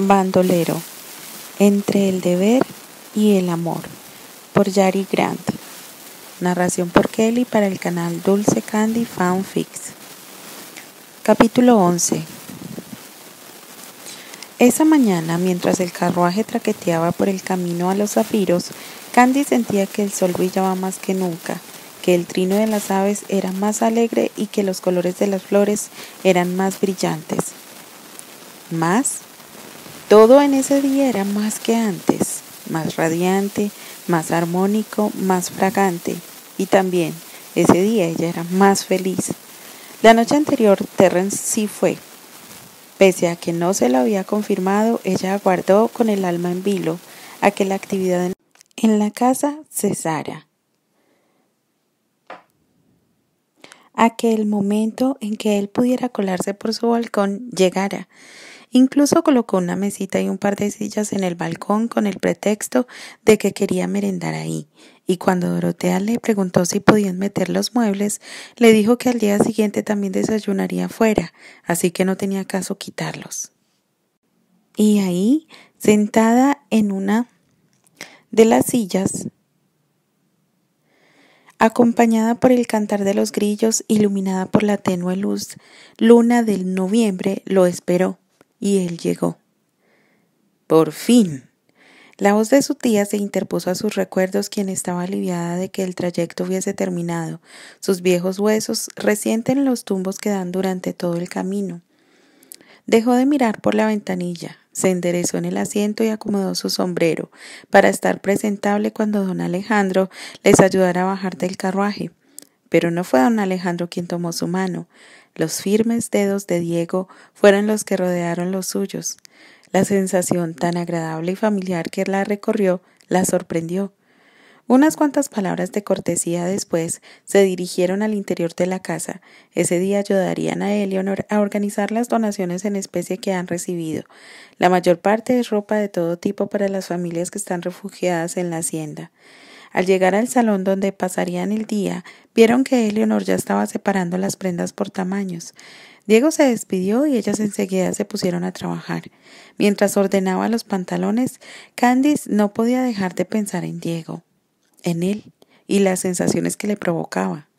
Bandolero, entre el deber y el amor, por Yari Grant. Narración por Kelly para el canal Dulce Candy Fanfics. Capítulo 11. Esa mañana, mientras el carruaje traqueteaba por el camino a los zafiros, Candy sentía que el sol brillaba más que nunca, que el trino de las aves era más alegre y que los colores de las flores eran más brillantes. ¿Más? Todo en ese día era más que antes, más radiante, más armónico, más fragante. Y también, ese día ella era más feliz. La noche anterior, Terrence sí fue. Pese a que no se lo había confirmado, ella aguardó con el alma en vilo a que la actividad en la casa cesara. A que el momento en que él pudiera colarse por su balcón llegara. Incluso colocó una mesita y un par de sillas en el balcón con el pretexto de que quería merendar ahí, y cuando Dorotea le preguntó si podían meter los muebles, le dijo que al día siguiente también desayunaría afuera, así que no tenía caso quitarlos. Y ahí, sentada en una de las sillas, acompañada por el cantar de los grillos, iluminada por la tenue luna del noviembre, lo esperó. Y él llegó. ¡Por fin! La voz de su tía se interpuso a sus recuerdos, quien estaba aliviada de que el trayecto hubiese terminado, sus viejos huesos resienten los tumbos que dan durante todo el camino. Dejó de mirar por la ventanilla, se enderezó en el asiento y acomodó su sombrero, para estar presentable cuando don Alejandro les ayudara a bajar del carruaje. Pero no fue don Alejandro quien tomó su mano. Los firmes dedos de Diego fueron los que rodearon los suyos. La sensación tan agradable y familiar que la recorrió la sorprendió. Unas cuantas palabras de cortesía después se dirigieron al interior de la casa. Ese día ayudarían a Eleanor a organizar las donaciones en especie que han recibido. La mayor parte es ropa de todo tipo para las familias que están refugiadas en la hacienda. Al llegar al salón donde pasarían el día, vieron que Eleanor ya estaba separando las prendas por tamaños. Diego se despidió y ellas enseguida se pusieron a trabajar. Mientras ordenaba los pantalones, Candice no podía dejar de pensar en Diego, en él y las sensaciones que le provocaba.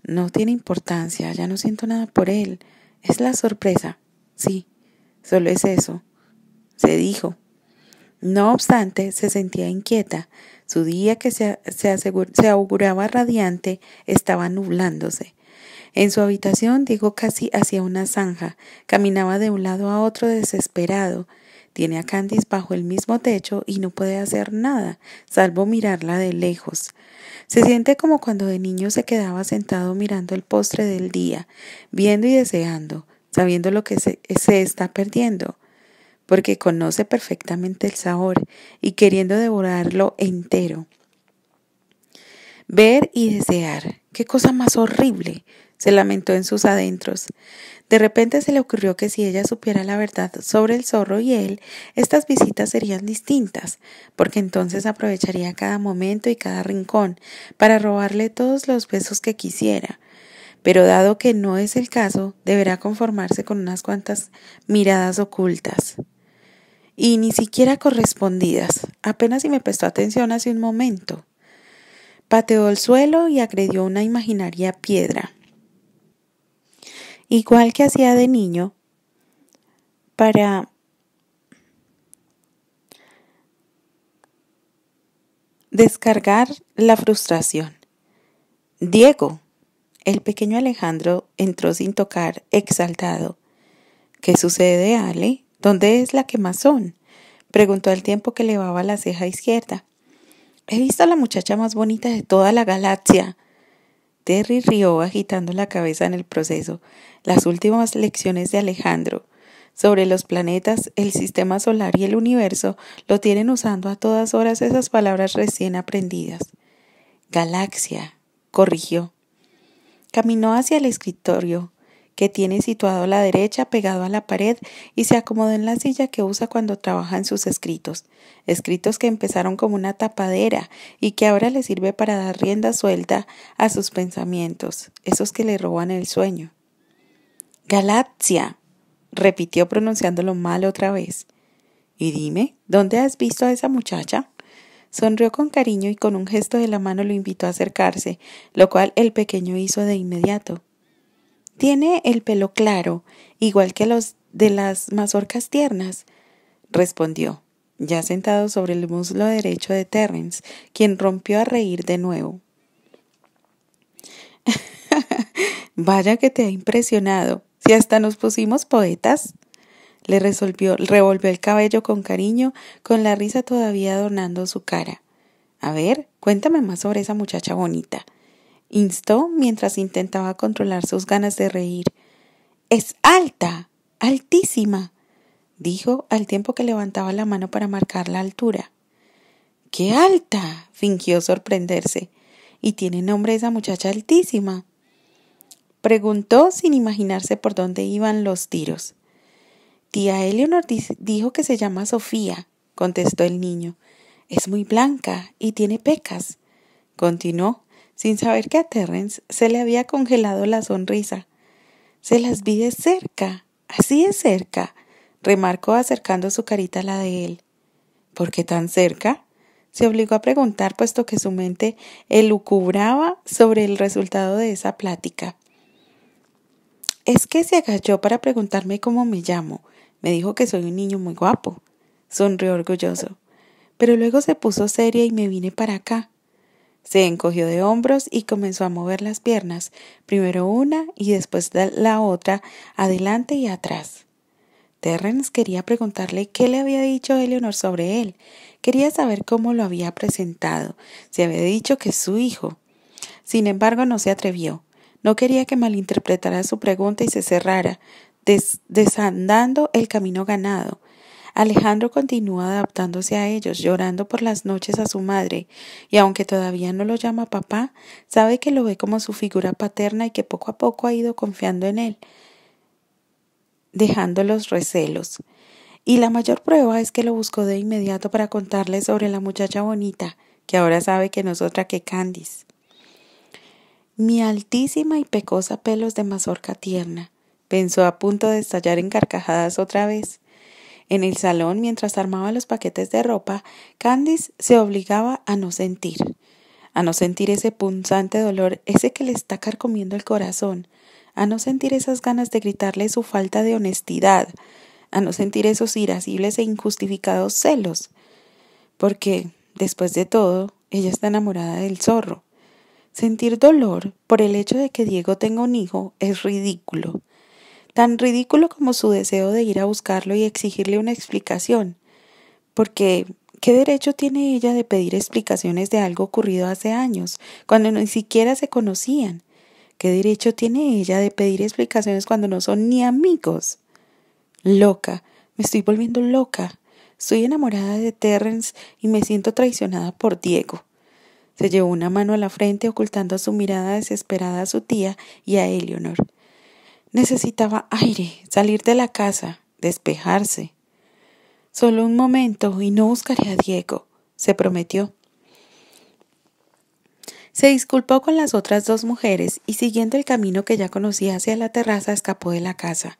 No tiene importancia, ya no siento nada por él. Es la sorpresa. Sí, solo es eso, se dijo. No obstante, se sentía inquieta. Su día que se auguraba radiante estaba nublándose. En su habitación, Diego casi hacía una zanja. Caminaba de un lado a otro desesperado. Tiene a Candice bajo el mismo techo y no puede hacer nada, salvo mirarla de lejos. Se siente como cuando de niño se quedaba sentado mirando el postre del día, viendo y deseando, sabiendo lo que se está perdiendo, porque conoce perfectamente el sabor y queriendo devorarlo entero. Ver y desear, qué cosa más horrible, se lamentó en sus adentros. De repente se le ocurrió que si ella supiera la verdad sobre el zorro y él, estas visitas serían distintas, porque entonces aprovecharía cada momento y cada rincón para robarle todos los besos que quisiera. Pero dado que no es el caso, deberá conformarse con unas cuantas miradas ocultas. Y ni siquiera correspondidas, apenas si me prestó atención hace un momento. Pateó el suelo y agredió una imaginaria piedra, igual que hacía de niño, para descargar la frustración. Diego, el pequeño Alejandro entró sin tocar, exaltado. ¿Qué sucede, Ale? ¿Dónde es la quemazón? Preguntó al tiempo que elevaba la ceja izquierda. He visto a la muchacha más bonita de toda la galaxia. Terry rió agitando la cabeza en el proceso. Las últimas lecciones de Alejandro sobre los planetas, el sistema solar y el universo lo tienen usando a todas horas esas palabras recién aprendidas. Galaxia, corrigió. Caminó hacia el escritorio, que tiene situado a la derecha pegado a la pared, y se acomodó en la silla que usa cuando trabaja en sus escritos que empezaron como una tapadera y que ahora le sirve para dar rienda suelta a sus pensamientos, esos que le roban el sueño. Galaxia, repitió pronunciándolo mal otra vez. Y dime, ¿dónde has visto a esa muchacha? Sonrió con cariño y con un gesto de la mano lo invitó a acercarse, lo cual el pequeño hizo de inmediato. Tiene el pelo claro, igual que los de las mazorcas tiernas, respondió, ya sentado sobre el muslo derecho de Terrence, quien rompió a reír de nuevo. Vaya que te ha impresionado, si hasta nos pusimos poetas. Revolvió el cabello con cariño, con la risa todavía adornando su cara. A ver, cuéntame más sobre esa muchacha bonita, instó mientras intentaba controlar sus ganas de reír. Es alta, altísima, dijo al tiempo que levantaba la mano para marcar la altura. ¡Qué alta! Fingió sorprenderse. ¿Y tiene nombre esa muchacha altísima? Preguntó sin imaginarse por dónde iban los tiros. Tía Eleanor dijo que se llama Sofía, contestó el niño. Es muy blanca y tiene pecas, continuó, sin saber que a Terrence se le había congelado la sonrisa. Se las vi de cerca, así de cerca, remarcó acercando su carita a la de él. ¿Por qué tan cerca? Se obligó a preguntar, puesto que su mente elucubraba sobre el resultado de esa plática. Es que se agachó para preguntarme cómo me llamo. Me dijo que soy un niño muy guapo. Sonrió orgulloso. Pero luego se puso seria y me vine para acá. Se encogió de hombros y comenzó a mover las piernas, primero una y después la otra, adelante y atrás. Terrence quería preguntarle qué le había dicho Eleanor sobre él. Quería saber cómo lo había presentado, si había dicho que es su hijo. Sin embargo, no se atrevió. No quería que malinterpretara su pregunta y se cerrara, desandando el camino ganado. Alejandro continúa adaptándose a ellos, llorando por las noches a su madre, y aunque todavía no lo llama papá, sabe que lo ve como su figura paterna y que poco a poco ha ido confiando en él, dejando los recelos. Y la mayor prueba es que lo buscó de inmediato para contarle sobre la muchacha bonita, que ahora sabe que no es otra que Candice. Mi altísima y pecosa pelos de mazorca tierna, pensó a punto de estallar en carcajadas otra vez. En el salón, mientras armaba los paquetes de ropa, Candice se obligaba a no sentir ese punzante dolor, ese que le está carcomiendo el corazón, a no sentir esas ganas de gritarle su falta de honestidad, a no sentir esos irascibles e injustificados celos, porque, después de todo, ella está enamorada del zorro. Sentir dolor por el hecho de que Diego tenga un hijo es ridículo. Tan ridículo como su deseo de ir a buscarlo y exigirle una explicación. Porque, ¿qué derecho tiene ella de pedir explicaciones de algo ocurrido hace años, cuando ni siquiera se conocían? ¿Qué derecho tiene ella de pedir explicaciones cuando no son ni amigos? Loca, me estoy volviendo loca. Estoy enamorada de Terrence y me siento traicionada por Diego. Se llevó una mano a la frente ocultando su mirada desesperada a su tía y a Eleanor. Necesitaba aire, salir de la casa, despejarse. Solo un momento y no buscaré a Diego, se prometió. Se disculpó con las otras dos mujeres y siguiendo el camino que ya conocía hacia la terraza escapó de la casa.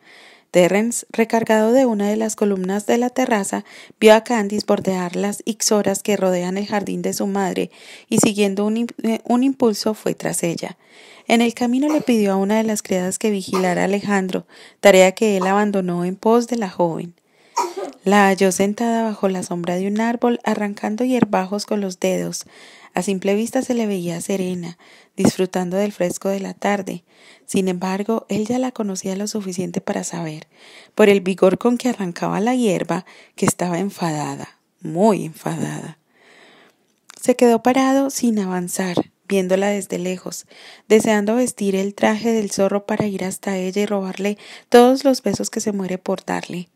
Terrence, recargado de una de las columnas de la terraza, vio a Candice bordear las ixoras que rodean el jardín de su madre y siguiendo un impulso fue tras ella. En el camino le pidió a una de las criadas que vigilara a Alejandro, tarea que él abandonó en pos de la joven. La halló sentada bajo la sombra de un árbol, arrancando hierbajos con los dedos. A simple vista se le veía serena, disfrutando del fresco de la tarde. Sin embargo, él ya la conocía lo suficiente para saber, por el vigor con que arrancaba la hierba, que estaba enfadada, muy enfadada. Se quedó parado sin avanzar, viéndola desde lejos, deseando vestir el traje del zorro para ir hasta ella y robarle todos los besos que se muere por darle.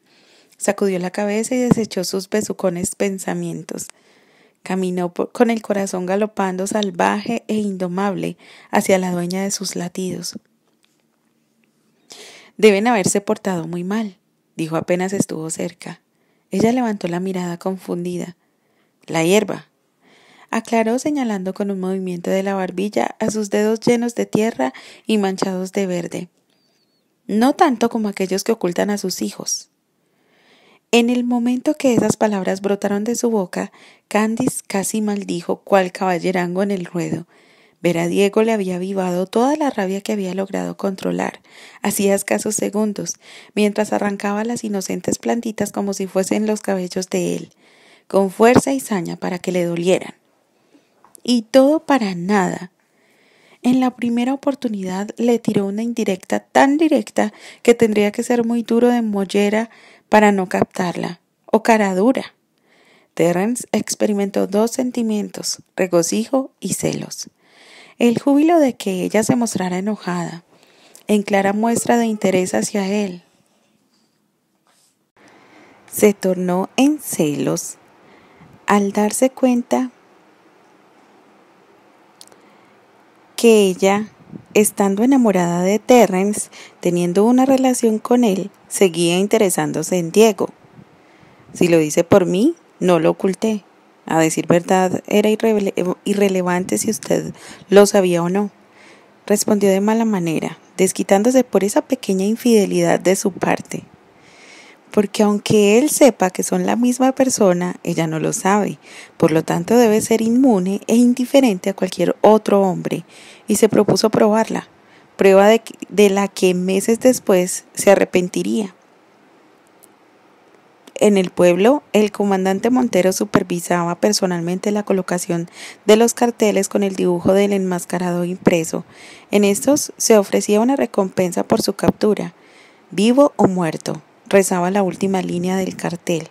Sacudió la cabeza y desechó sus besucones pensamientos. Caminó con el corazón galopando salvaje e indomable hacia la dueña de sus latidos. Deben haberse portado muy mal, dijo apenas estuvo cerca. Ella levantó la mirada confundida. La hierba, aclaró señalando con un movimiento de la barbilla a sus dedos llenos de tierra y manchados de verde. No tanto como aquellos que ocultan a sus hijos. En el momento que esas palabras brotaron de su boca, Candice casi maldijo cual caballerango en el ruedo. Ver a Diego le había avivado toda la rabia que había logrado controlar, hacía escasos segundos, mientras arrancaba las inocentes plantitas como si fuesen los cabellos de él, con fuerza y saña para que le dolieran. Y todo para nada. En la primera oportunidad le tiró una indirecta tan directa que tendría que ser muy duro de mollera para no captarla, o cara dura. Terence experimentó dos sentimientos, regocijo y celos. El júbilo de que ella se mostrara enojada, en clara muestra de interés hacia él. Se tornó en celos al darse cuenta que ella, estando enamorada de Terence, teniendo una relación con él, seguía interesándose en Diego. Si lo dice por mí, no lo oculté. A decir verdad, era irrelevante si usted lo sabía o no, respondió de mala manera, desquitándose por esa pequeña infidelidad de su parte. Porque aunque él sepa que son la misma persona, ella no lo sabe, por lo tanto debe ser inmune e indiferente a cualquier otro hombre, y se propuso probarla, prueba de la que meses después se arrepentiría. En el pueblo, el comandante Montero supervisaba personalmente la colocación de los carteles con el dibujo del enmascarado impreso. En estos se ofrecía una recompensa por su captura, vivo o muerto, rezaba la última línea del cartel.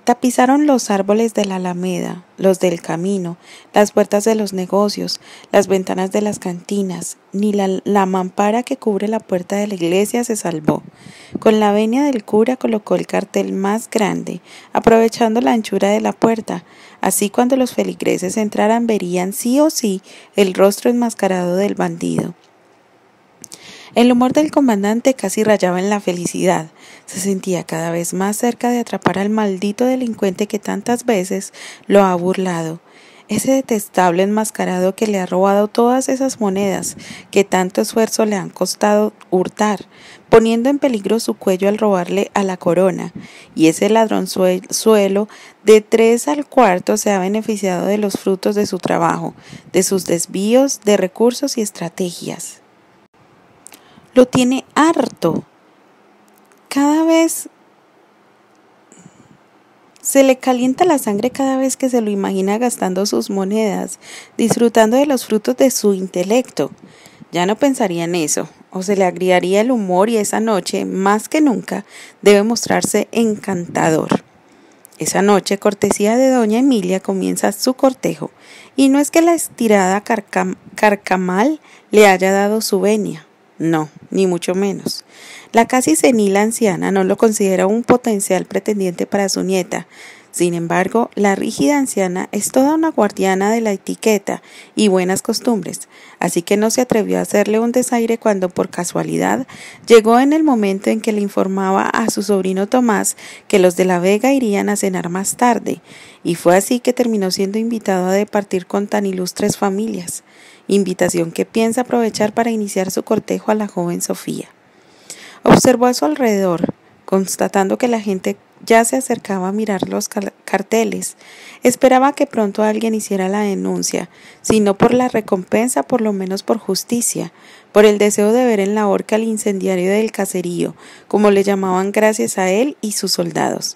Tapizaron los árboles de la alameda, los del camino, las puertas de los negocios, las ventanas de las cantinas, ni la mampara que cubre la puerta de la iglesia se salvó. Con la venia del cura colocó el cartel más grande, aprovechando la anchura de la puerta. Así cuando los feligreses entraran verían sí o sí el rostro enmascarado del bandido. El humor del comandante casi rayaba en la felicidad. Se sentía cada vez más cerca de atrapar al maldito delincuente que tantas veces lo ha burlado. Ese detestable enmascarado que le ha robado todas esas monedas que tanto esfuerzo le han costado hurtar, poniendo en peligro su cuello al robarle a la corona. Y ese ladronzuelo de 3 al cuarto se ha beneficiado de los frutos de su trabajo, de sus desvíos de recursos y estrategias. Lo tiene harto. Cada vez se le calienta la sangre cada vez que se lo imagina gastando sus monedas, disfrutando de los frutos de su intelecto. Ya no pensaría en eso, o se le agriaría el humor y esa noche, más que nunca, debe mostrarse encantador. Esa noche, cortesía de doña Emilia, comienza su cortejo, y no es que la estirada carcamal le haya dado su venia. No, ni mucho menos. La casi senil anciana no lo considera un potencial pretendiente para su nieta. Sin embargo, la rígida anciana es toda una guardiana de la etiqueta y buenas costumbres, así que no se atrevió a hacerle un desaire cuando por casualidad llegó en el momento en que le informaba a su sobrino Tomás que los de la Vega irían a cenar más tarde, y fue así que terminó siendo invitado a departir con tan ilustres familias, invitación que piensa aprovechar para iniciar su cortejo a la joven Sofía. Observó a su alrededor, constatando que la gente ya se acercaba a mirar los carteles. Esperaba que pronto alguien hiciera la denuncia, si no por la recompensa, por lo menos por justicia, por el deseo de ver en la horca al incendiario del caserío, como le llamaban gracias a él y sus soldados.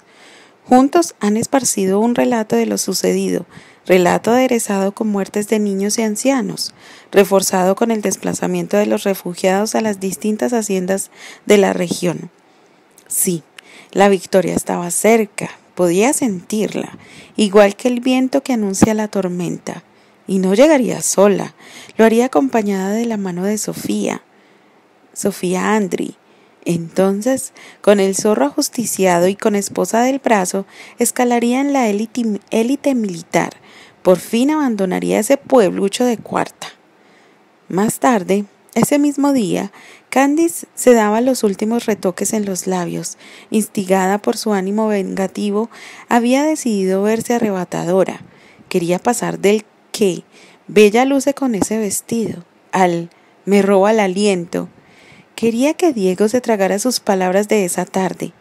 Juntos han esparcido un relato de lo sucedido, relato aderezado con muertes de niños y ancianos, reforzado con el desplazamiento de los refugiados a las distintas haciendas de la región. Sí, la victoria estaba cerca, podía sentirla, igual que el viento que anuncia la tormenta, y no llegaría sola, lo haría acompañada de la mano de Sofía Andri. Entonces, con el zorro ajusticiado y con esposa del brazo, escalaría en la élite militar. Por fin abandonaría ese pueblucho de Cuarta. Más tarde, ese mismo día, Candice se daba los últimos retoques en los labios. Instigada por su ánimo vengativo, había decidido verse arrebatadora. Quería pasar del "qué bella luce con ese vestido" al "me roba el aliento". Quería que Diego se tragara sus palabras de esa tarde.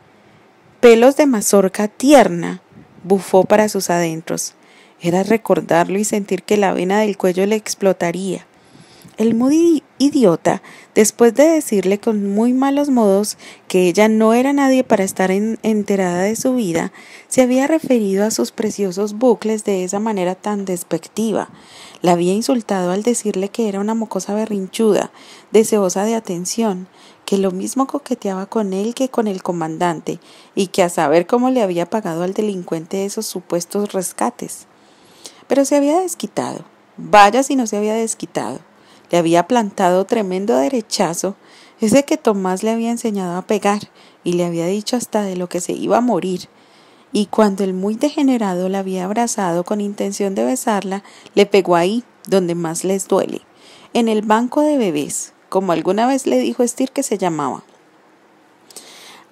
pelos de mazorca tierna, bufó para sus adentros. Era recordarlo y sentir que la vena del cuello le explotaría. El muy idiota, después de decirle con muy malos modos que ella no era nadie para estar enterada de su vida, se había referido a sus preciosos bucles de esa manera tan despectiva. La había insultado al decirle que era una mocosa berrinchuda, deseosa de atención, que lo mismo coqueteaba con él que con el comandante, y que a saber cómo le había pagado al delincuente esos supuestos rescates. Pero se había desquitado. Vaya si no se había desquitado. Le había plantado tremendo derechazo, ese que Tomás le había enseñado a pegar, y le había dicho hasta de lo que se iba a morir. Y cuando el muy degenerado la había abrazado con intención de besarla, le pegó ahí, donde más les duele, en el banco de bebés, como alguna vez le dijo Estir que se llamaba.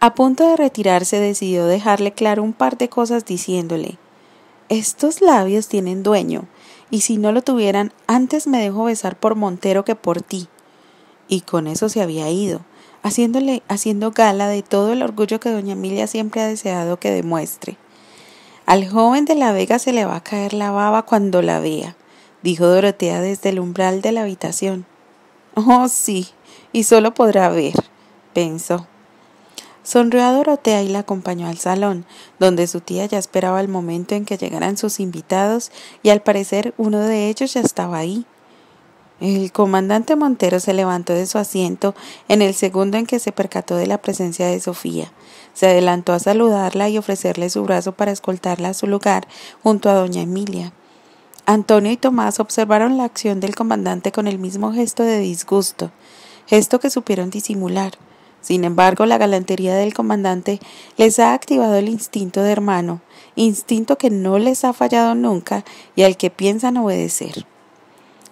A punto de retirarse, decidió dejarle claro un par de cosas diciéndole: estos labios tienen dueño, y si no lo tuvieran, antes me dejo besar por Montero que por ti. Y con eso se había ido, haciendo gala de todo el orgullo que doña Emilia siempre ha deseado que demuestre. Al joven de la Vega se le va a caer la baba cuando la vea, dijo Dorotea desde el umbral de la habitación. Oh, sí, y solo podrá ver, pensó. Sonrió a Dorotea y la acompañó al salón, donde su tía ya esperaba el momento en que llegaran sus invitados, y al parecer uno de ellos ya estaba ahí. El comandante Montero se levantó de su asiento en el segundo en que se percató de la presencia de Sofía. Se adelantó a saludarla y ofrecerle su brazo para escoltarla a su lugar junto a doña Emilia. Antonio y Tomás observaron la acción del comandante con el mismo gesto de disgusto, gesto que supieron disimular. Sin embargo, la galantería del comandante les ha activado el instinto de hermano, instinto que no les ha fallado nunca y al que piensan obedecer.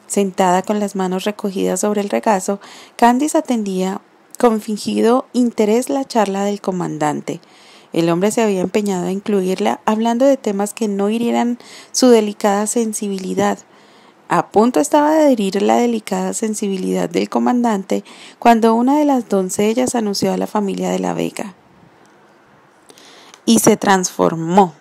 Sentada con las manos recogidas sobre el regazo, Candice atendía con fingido interés la charla del comandante. El hombre se había empeñado a incluirla hablando de temas que no hirieran su delicada sensibilidad. A punto estaba de herir la delicada sensibilidad del comandante cuando una de las doncellas anunció a la familia de la Vega. Y se transformó.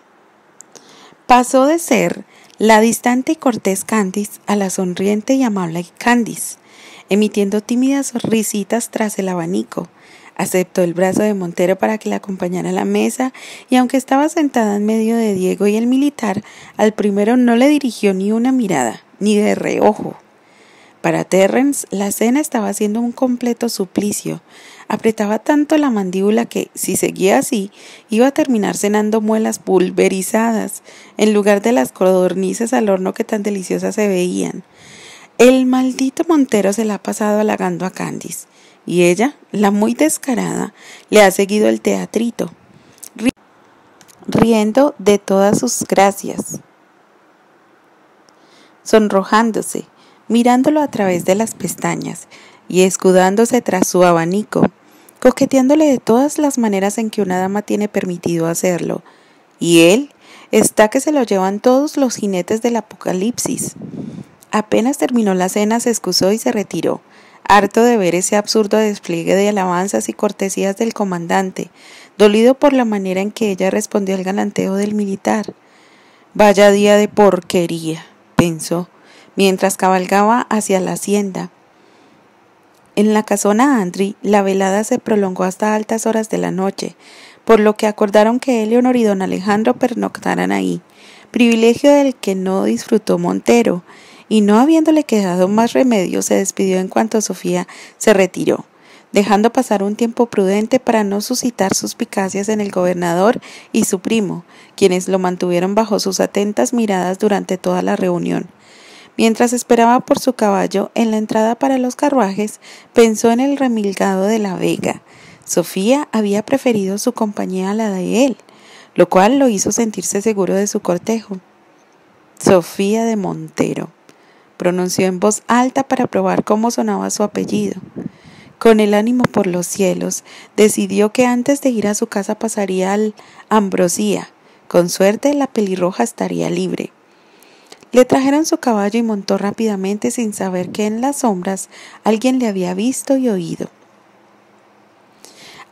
Pasó de ser la distante y cortés Candice a la sonriente y amable Candice, emitiendo tímidas risitas tras el abanico. Aceptó el brazo de Montero para que la acompañara a la mesa y aunque estaba sentada en medio de Diego y el militar, al primero no le dirigió ni una mirada, ni de reojo. Para Terrence la cena estaba siendo un completo suplicio. Apretaba tanto la mandíbula que, si seguía así, iba a terminar cenando muelas pulverizadas, en lugar de las codornices al horno que tan deliciosas se veían. El maldito Montero se la ha pasado halagando a Candice, y ella, la muy descarada, le ha seguido el teatrito, riendo de todas sus gracias, sonrojándose, mirándolo a través de las pestañas y escudándose tras su abanico, coqueteándole de todas las maneras en que una dama tiene permitido hacerlo, y él está que se lo llevan todos los jinetes del apocalipsis. Apenas terminó la cena, se excusó y se retiró, harto de ver ese absurdo despliegue de alabanzas y cortesías del comandante, dolido por la manera en que ella respondió al galanteo del militar. Vaya día de porquería, pensó, mientras cabalgaba hacia la hacienda. En la casona Andry, la velada se prolongó hasta altas horas de la noche, por lo que acordaron que Eleonor y don Alejandro pernoctaran ahí, privilegio del que no disfrutó Montero, y no habiéndole quedado más remedio, se despidió en cuanto Sofía se retiró, dejando pasar un tiempo prudente para no suscitar suspicacias en el gobernador y su primo, quienes lo mantuvieron bajo sus atentas miradas durante toda la reunión. Mientras esperaba por su caballo en la entrada para los carruajes, pensó en el remilgado de la Vega. Sofía había preferido su compañía a la de él, lo cual lo hizo sentirse seguro de su cortejo. Sofía de Montero, pronunció en voz alta para probar cómo sonaba su apellido. Con el ánimo por los cielos, decidió que antes de ir a su casa pasaría al Ambrosía. Con suerte la pelirroja estaría libre. Le trajeron su caballo y montó rápidamente sin saber que en las sombras alguien le había visto y oído.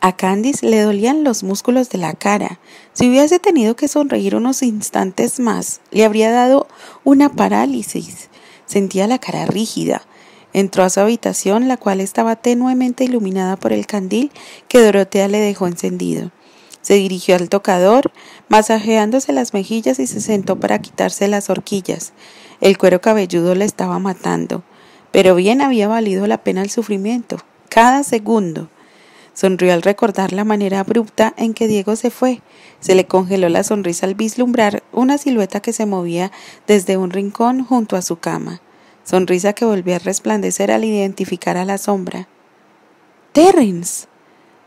A Candice le dolían los músculos de la cara. Si hubiese tenido que sonreír unos instantes más, le habría dado una parálisis. Sentía la cara rígida. Entró a su habitación, la cual estaba tenuemente iluminada por el candil que Dorotea le dejó encendido. Se dirigió al tocador, masajeándose las mejillas y se sentó para quitarse las horquillas. El cuero cabelludo le estaba matando, pero bien había valido la pena el sufrimiento, cada segundo. Sonrió al recordar la manera abrupta en que Diego se fue. Se le congeló la sonrisa al vislumbrar una silueta que se movía desde un rincón junto a su cama. Sonrisa que volvió a resplandecer al identificar a la sombra. ¡Terrence!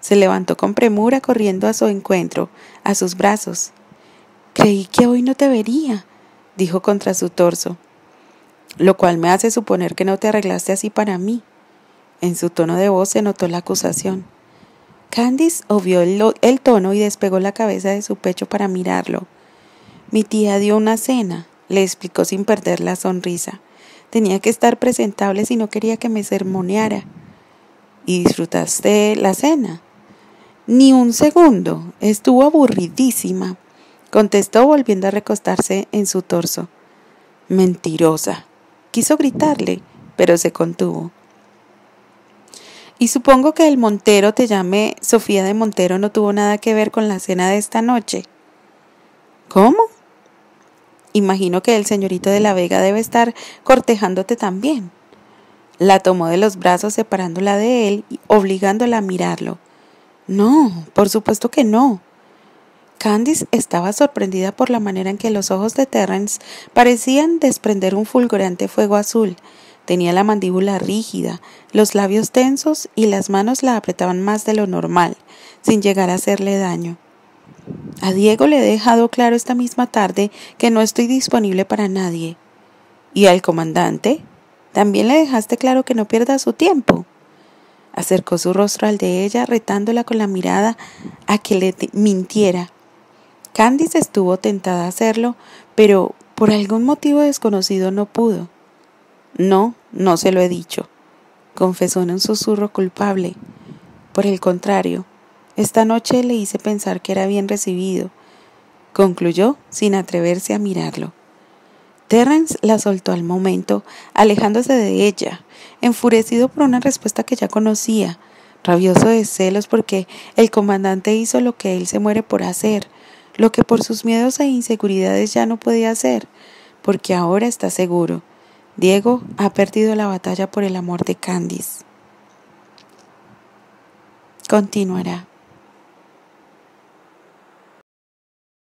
Se levantó con premura corriendo a su encuentro, a sus brazos. «Creí que hoy no te vería», dijo contra su torso. «Lo cual me hace suponer que no te arreglaste así para mí». En su tono de voz se notó la acusación. Candice obvió el tono y despegó la cabeza de su pecho para mirarlo. «Mi tía dio una cena», le explicó sin perder la sonrisa. «Tenía que estar presentable si no quería que me sermoneara». «¿Y disfrutaste la cena?» «Ni un segundo. Estuvo aburridísima», contestó volviendo a recostarse en su torso. «Mentirosa». Quiso gritarle, pero se contuvo. «Y supongo que el Montero te llame Sofía de Montero no tuvo nada que ver con la cena de esta noche». «¿Cómo?» «Imagino que el señorito de la Vega debe estar cortejándote también». La tomó de los brazos separándola de él y obligándola a mirarlo. «No, por supuesto que no». Candice estaba sorprendida por la manera en que los ojos de Terrence parecían desprender un fulgurante fuego azul. Tenía la mandíbula rígida, los labios tensos y las manos la apretaban más de lo normal, sin llegar a hacerle daño. «A Diego le he dejado claro esta misma tarde que no estoy disponible para nadie». «¿Y al comandante? También le dejaste claro que no pierda su tiempo». Acercó su rostro al de ella, retándola con la mirada a que le mintiera. Candice estuvo tentada a hacerlo, pero por algún motivo desconocido no pudo. «No, no se lo he dicho», confesó en un susurro culpable. «Por el contrario, esta noche le hice pensar que era bien recibido», concluyó sin atreverse a mirarlo. Terrence la soltó al momento, alejándose de ella, enfurecido por una respuesta que ya conocía, rabioso de celos porque el comandante hizo lo que él se muere por hacer, lo que por sus miedos e inseguridades ya no podía hacer, porque ahora está seguro. Diego ha perdido la batalla por el amor de Candice. Continuará.